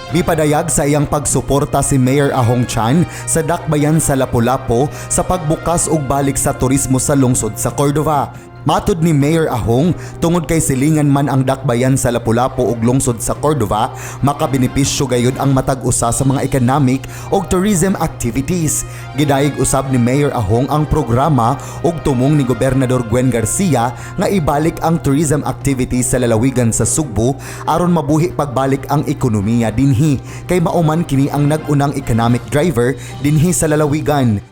Mipadayag sa iyang pagsuporta si Mayor Ahong Chan sa dakbayan sa Lapu-Lapu sa pagbukas ug balik sa turismo sa lungsod sa Cordova. Matud ni Mayor Ahong, tungod kay silingan man ang dakbayan sa Lapu-Lapu ug lungsod sa Cordova, makabenepisyo gayud ang matag-usa sa mga economic ug tourism activities. Gidayeg usab ni Mayor Ahong ang programa ug tumong ni Gobernador Gwen Garcia nga ibalik ang tourism activities sa lalawigan sa Sugbo aron mabuhi pagbalik ang ekonomiya dinhi, kay mauman kini ang nag-unang economic driver dinhi sa lalawigan.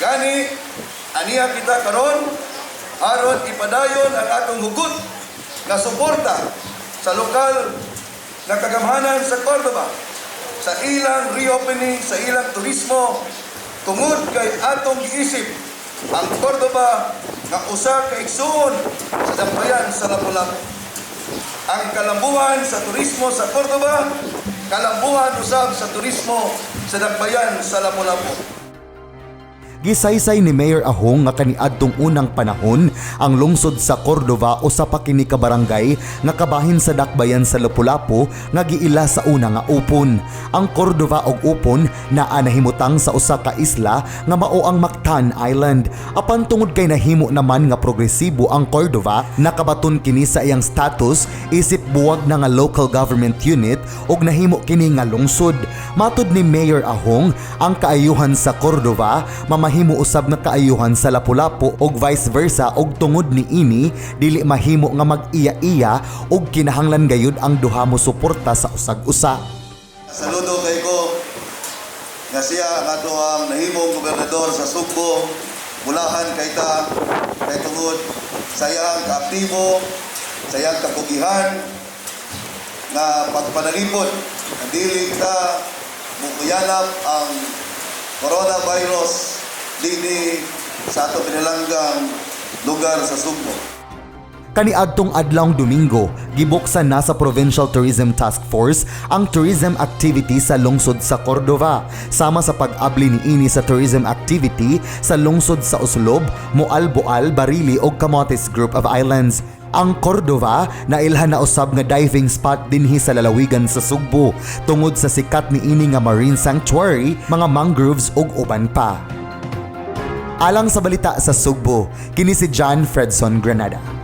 Gani, aniya kita karon aron ipadayon ang atong hugot na suporta sa lokal na kagamhanan sa Cordova sa ilang reopening, sa ilang turismo, tungod kay atong giisip ang Cordova nga usa ka igsoon sa dakbayan sa Lapu-Lapu. Ang kalambuhan sa turismo sa Cordova, kalambuhan usab sa turismo sa dakbayan sa Lapu-Lapu. Gisaysay ni Mayor Ahong nga kaniadtong unang panahon ang lungsod sa Cordova usa pa kini ka barangay nga kabahin sa dakbayan sa Lapu-Lapu nga giila sa una nga upon. Ang Cordova ug upon naa nahimutang sa usa ka isla nga mao ang Mactan Island. Apan tungod kay nahimo naman nga progresibo ang Cordova, nakabaton kini sa iyang status isip buwag na nga local government unit ug nahimo kini nga lungsod. Matud ni Mayor Ahong, ang kaayuhan sa Cordova mahimo usab na kaayuhan sa Lapu-Lapu ug vice versa, ug tungod ni ini dili mahimo nga mag-iya-iya ug kinahanglan gayud ang duha mo suporta sa usag-usa. Saludo kay ko nga siya ang ato ang nahimong gobernador sa Sugbo. Mulahan kay ta kay tungod sa iyang kaaktibo, sa iyang kapugihan na pagpanalipod dili ta mukuyanap ang coronavirus dini sa ato pinalanggang lugar sa Sugbo. Kaniadtong adlawng Domingo, gibuksan na sa Provincial Tourism Task Force ang tourism activity sa lungsod sa Cordova, sama sa pag-abli niini sa tourism activity sa lungsod sa Uslob, Moalboal, Barili ug Camotes Group of Islands. Ang Cordova nailhan na usab nga diving spot dinhi sa lalawigan sa Sugbo tungod sa sikat niini nga marine sanctuary, mga mangroves ug uban pa. Alang sa balita sa Sugbo, kini si John Fredson Granada.